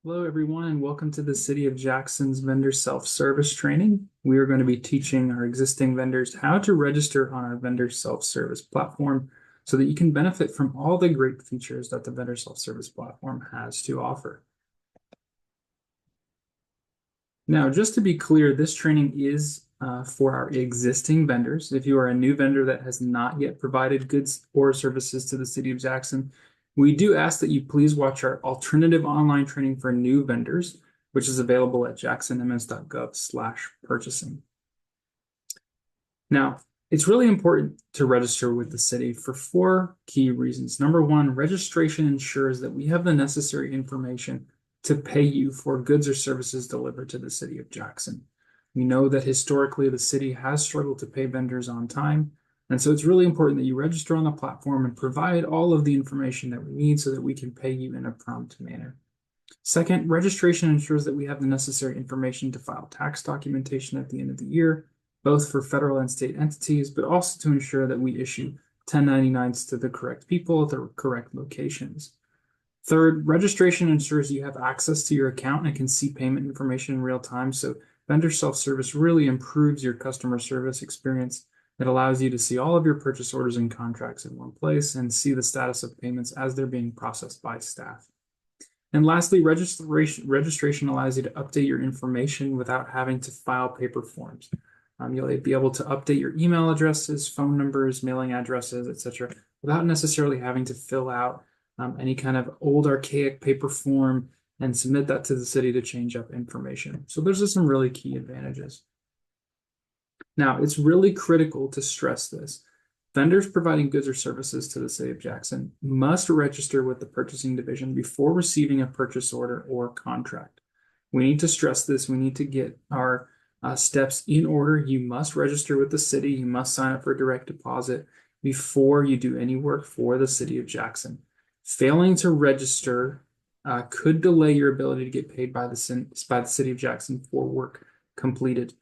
Hello, everyone, and welcome to the City of Jackson's vendor self-service training. We are going to be teaching our existing vendors how to register on our vendor self-service platform so that you can benefit from all the great features that the vendor self-service platform has to offer. Now, just to be clear, this training is for our existing vendors. If you are a new vendor that has not yet provided goods or services to the City of Jackson, we do ask that you please watch our alternative online training for new vendors, which is available at jacksonms.gov/purchasing. Now, it's really important to register with the city for four key reasons. Number one, registration ensures that we have the necessary information to pay you for goods or services delivered to the City of Jackson. We know that historically the city has struggled to pay vendors on time, and so it's really important that you register on the platform and provide all of the information that we need so that we can pay you in a prompt manner. Second, registration ensures that we have the necessary information to file tax documentation at the end of the year, both for federal and state entities, but also to ensure that we issue 1099s to the correct people at the correct locations. Third, registration ensures you have access to your account and can see payment information in real time. So vendor self-service really improves your customer service experience. It allows you to see all of your purchase orders and contracts in one place and see the status of payments as they're being processed by staff. And lastly, registration allows you to update your information without having to file paper forms. You'll be able to update your email addresses, phone numbers, mailing addresses, etc., without necessarily having to fill out any kind of old archaic paper form and submit that to the city to change up information. So those are some really key advantages. Now, it's really critical to stress this. Vendors providing goods or services to the City of Jackson must register with the purchasing division before receiving a purchase order or contract. We need to stress this. We need to get our steps in order. You must register with the city. You must sign up for direct deposit before you do any work for the City of Jackson. Failing to register could delay your ability to get paid by the City of Jackson for work completed.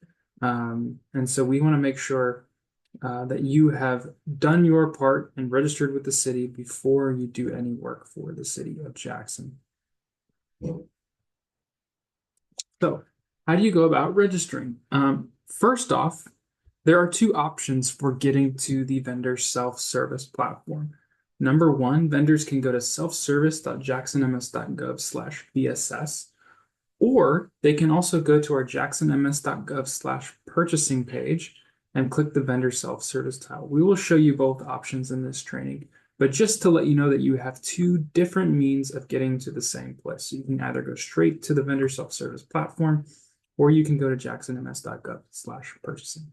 And so we want to make sure that you have done your part and registered with the city before you do any work for the City of Jackson. So how do you go about registering? First off, there are two options for getting to the vendor self-service platform. Number one, vendors can go to self-service.jacksonms.gov/VSS, or they can also go to our jacksonms.gov/purchasing page and click the vendor self-service tile. We will show you both options in this training, but just to let you know that you have two different means of getting to the same place. So you can either go straight to the vendor self-service platform, or you can go to jacksonms.gov/purchasing.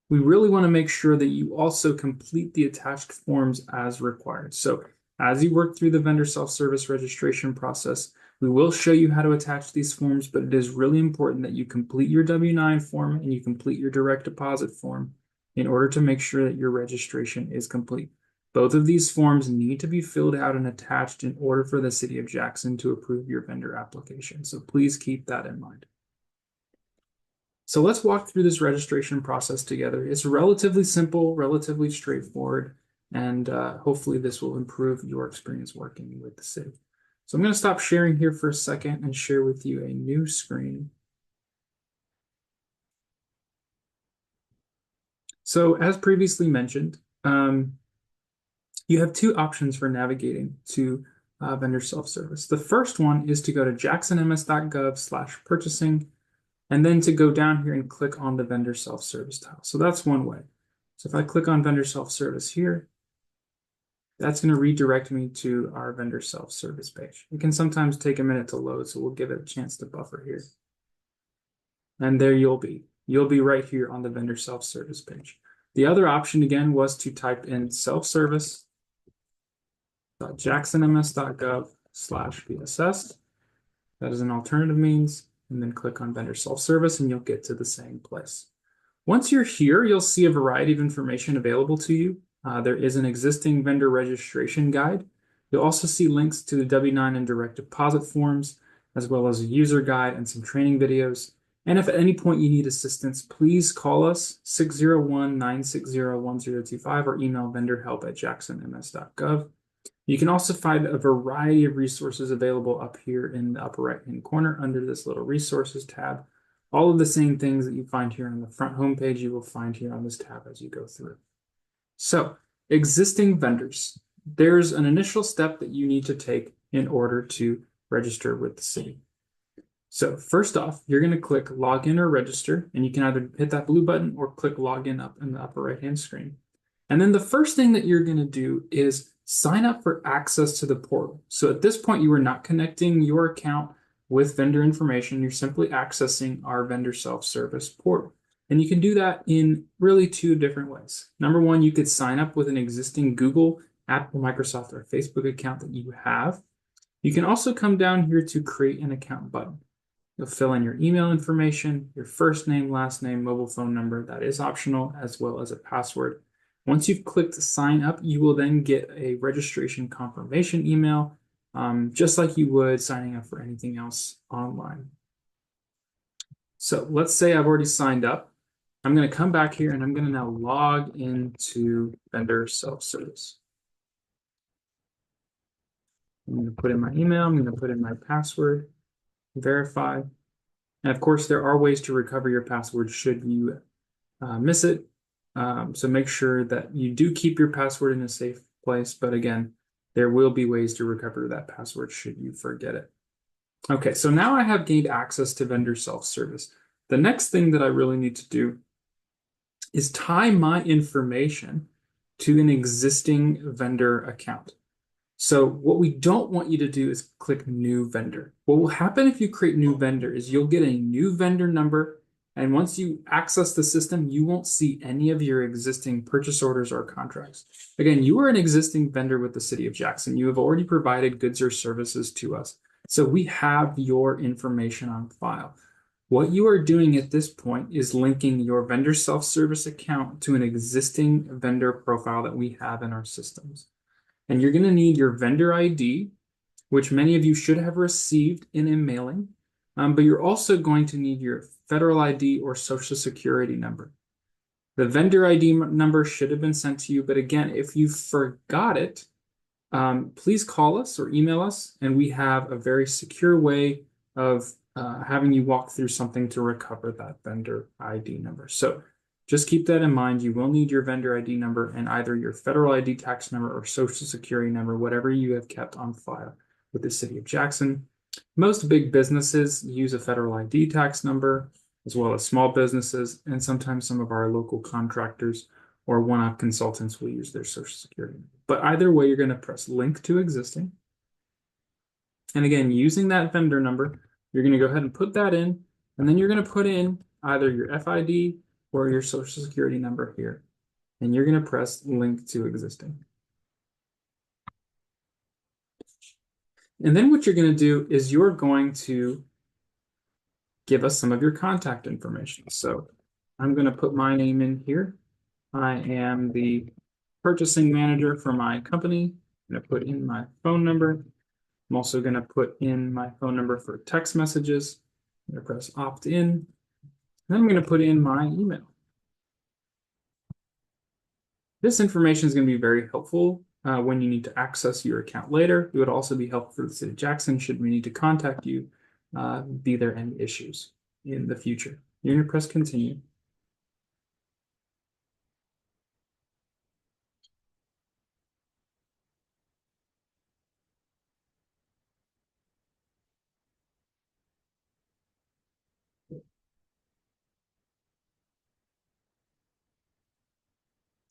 We really want to make sure that you also complete the attached forms as required. So as you work through the vendor self-service registration process, we will show you how to attach these forms, but it is really important that you complete your W-9 form and you complete your direct deposit form in order to make sure that your registration is complete. Both of these forms need to be filled out and attached in order for the City of Jackson to approve your vendor application. So please keep that in mind. So let's walk through this registration process together. It's relatively simple, relatively straightforward, and hopefully this will improve your experience working with the city. So I'm going to stop sharing here for a second and share with you a new screen. So as previously mentioned, you have two options for navigating to vendor self-service. The first one is to go to jacksonms.gov/purchasing, and then to go down here and click on the vendor self-service tile. So that's one way. So if I click on vendor self-service here, that's going to redirect me to our vendor self-service page. It can sometimes take a minute to load, so we'll give it a chance to buffer here. And there you'll be. You'll be right here on the vendor self-service page. The other option, again, was to type in self-service.jacksonms.gov/VSS. That is an alternative means. And then click on vendor self-service and you'll get to the same place. Once you're here, you'll see a variety of information available to you. There is an existing vendor registration guide. You'll also see links to the W-9 and direct deposit forms, as well as a user guide and some training videos. And if at any point you need assistance, please call us 601-960-1025 or email vendorhelp@jacksonms.gov. You can also find a variety of resources available up here in the upper right-hand corner under this little resources tab. All of the same things that you find here on the front homepage, you will find here on this tab as you go through. So, existing vendors. There's an initial step that you need to take in order to register with the city. So first off, you're going to click login or register, and you can either hit that blue button or click login up in the upper right-hand screen. And then the first thing that you're going to do is sign up for access to the portal. So at this point, you are not connecting your account with vendor information. You're simply accessing our vendor self-service portal. And you can do that in really two different ways. Number one, you could sign up with an existing Google, Apple, Microsoft, or Facebook account that you have. You can also come down here to create an account button. You'll fill in your email information, your first name, last name, mobile phone number. That is optional, as well as a password. Once you've clicked sign up, you will then get a registration confirmation email, just like you would signing up for anything else online. So let's say I've already signed up. I'm going to come back here and I'm going to now log into vendor self-service. I'm going to put in my email. I'm going to put in my password, verify. And of course, there are ways to recover your password should you miss it. So make sure that you do keep your password in a safe place. But again, there will be ways to recover that password should you forget it. Okay, so now I have gained access to vendor self-service. The next thing that I really need to do is tie my information to an existing vendor account. So what we don't want you to do is click new vendor. What will happen if you create new vendor is you'll get a new vendor number. And once you access the system, you won't see any of your existing purchase orders or contracts. Again, you are an existing vendor with the City of Jackson. You have already provided goods or services to us. So we have your information on file. What you are doing at this point is linking your vendor self-service account to an existing vendor profile that we have in our systems. And you're going to need your vendor ID, which many of you should have received in a mailing, but you're also going to need your federal ID or social security number. The vendor ID number should have been sent to you, but again, if you forgot it, please call us or email us, and we have a very secure way of having you walk through something to recover that vendor ID number. So just keep that in mind. You will need your vendor ID number and either your federal ID tax number or social security number, whatever you have kept on file with the City of Jackson. Most big businesses use a federal ID tax number, as well as small businesses, and sometimes some of our local contractors or one-off consultants will use their social security number. But either way, you're going to press link to existing. And again, using that vendor number, you're going to go ahead and put that in, and then you're going to put in either your FID or your social security number here. And you're going to press link to existing. And then what you're going to do is you're going to give us some of your contact information. So I'm going to put my name in here. I am the purchasing manager for my company. I'm going to put in my phone number. I'm also going to put in my phone number for text messages. I'm going to press opt in. Then I'm going to put in my email. This information is going to be very helpful when you need to access your account later. It would also be helpful for the City of Jackson should we need to contact you, be there any issues in the future. You're going to press continue.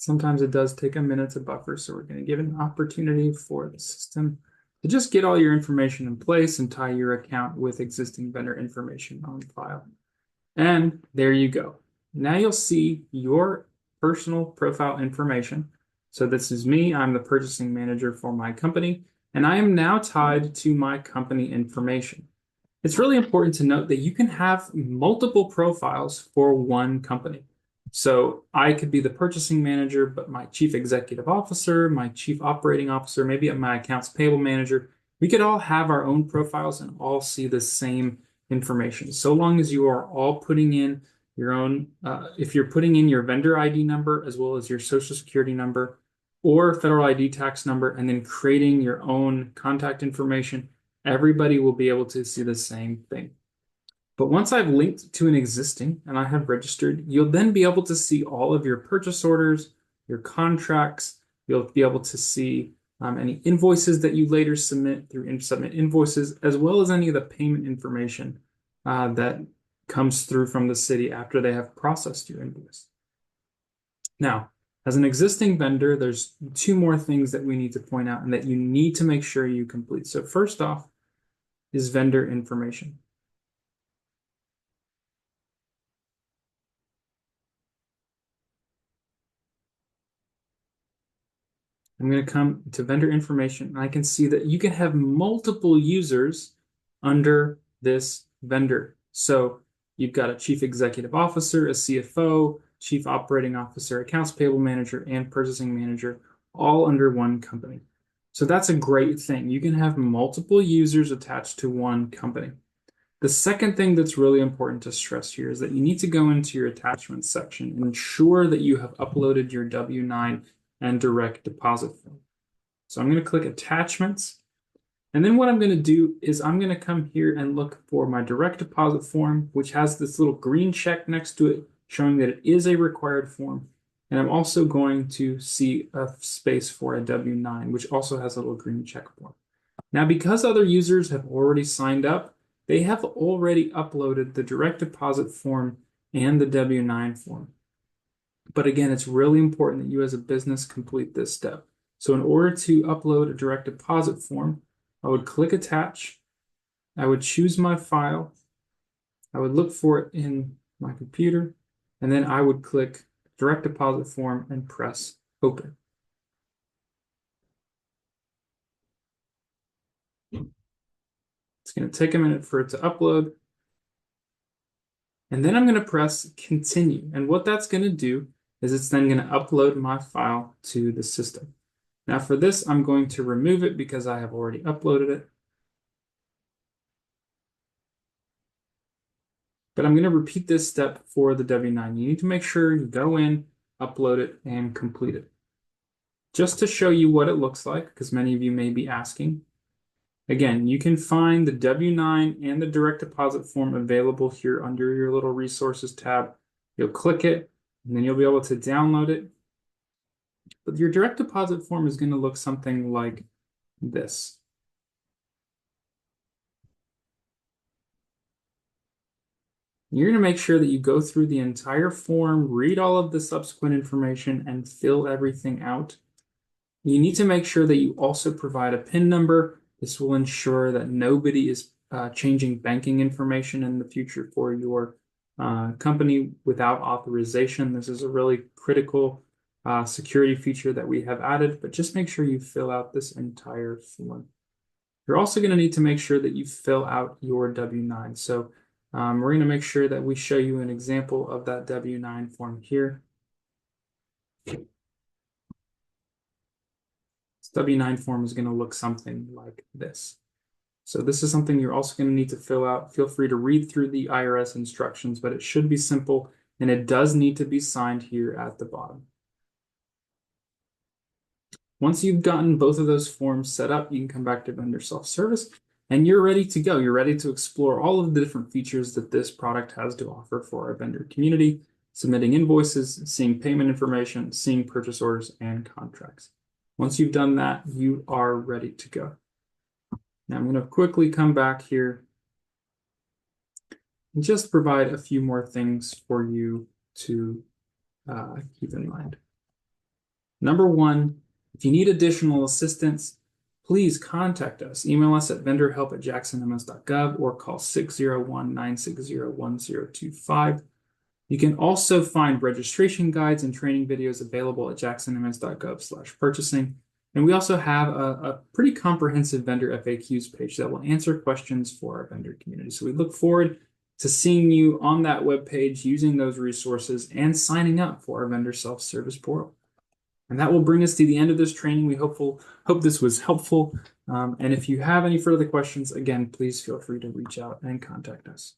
Sometimes it does take a minute to buffer, so we're going to give an opportunity for the system to just get all your information in place and tie your account with existing vendor information on file. And there you go. Now you'll see your personal profile information. So this is me. I'm the purchasing manager for my company, and I am now tied to my company information. It's really important to note that you can have multiple profiles for one company. So I could be the purchasing manager, but my chief executive officer, my chief operating officer, maybe my accounts payable manager, we could all have our own profiles and all see the same information. So long as you are all putting in your own, if you're putting in your vendor ID number as well as your social security number, or federal ID tax number, and then creating your own contact information, everybody will be able to see the same thing. But once I've linked to an existing and I have registered, you'll then be able to see all of your purchase orders, your contracts. You'll be able to see any invoices that you later submit through Submit Invoices, as well as any of the payment information that comes through from the city after they have processed your invoice. Now, as an existing vendor, there's two more things that we need to point out and that you need to make sure you complete. So first off is vendor information. I'm going to come to vendor information, and I can see that you can have multiple users under this vendor. So you've got a chief executive officer, a CFO, chief operating officer, accounts payable manager, and purchasing manager, all under one company. So that's a great thing. You can have multiple users attached to one company. The second thing that's really important to stress here is that you need to go into your attachments section and ensure that you have uploaded your W-9 and direct deposit form. So I'm going to click attachments. And then what I'm going to do is I'm going to come here and look for my direct deposit form, which has this little green check next to it showing that it is a required form. And I'm also going to see a space for a W-9, which also has a little green check form. Now, because other users have already signed up, they have already uploaded the direct deposit form and the W-9 form. But again, it's really important that you as a business complete this step. So in order to upload a direct deposit form, I would click attach. I would choose my file. I would look for it in my computer, and then I would click direct deposit form and press open. It's going to take a minute for it to upload. And then I'm going to press continue. And what that's going to do is it's then going to upload my file to the system. Now for this, I'm going to remove it because I have already uploaded it. But I'm going to repeat this step for the W-9. You need to make sure you go in, upload it, and complete it. Just to show you what it looks like, because many of you may be asking. Again, you can find the W-9 and the direct deposit form available here under your little resources tab. You'll click it, and then you'll be able to download it. But your direct deposit form is going to look something like this. You're going to make sure that you go through the entire form, read all of the subsequent information, and fill everything out. You need to make sure that you also provide a PIN number. This will ensure that nobody is changing banking information in the future for your company without authorization. This is a really critical security feature that we have added, but just make sure you fill out this entire form. You're also going to need to make sure that you fill out your W-9. So we're going to make sure that we show you an example of that W-9 form here. This W-9 form is going to look something like this. So this is something you're also going to need to fill out. Feel free to read through the IRS instructions, but it should be simple, and it does need to be signed here at the bottom. Once you've gotten both of those forms set up, you can come back to Vendor Self-Service, and you're ready to go. You're ready to explore all of the different features that this product has to offer for our vendor community, submitting invoices, seeing payment information, seeing purchase orders, and contracts. Once you've done that, you are ready to go. Now I'm going to quickly come back here and just provide a few more things for you to keep in mind. Number one, if you need additional assistance, please contact us. Email us at vendorhelp@jacksonms.gov or call 601-960-1025. You can also find registration guides and training videos available at jacksonms.gov/purchasing. And we also have a pretty comprehensive vendor FAQs page that will answer questions for our vendor community. So we look forward to seeing you on that webpage using those resources and signing up for our vendor self-service portal. And that will bring us to the end of this training. We hope this was helpful. And if you have any further questions, again, please feel free to reach out and contact us.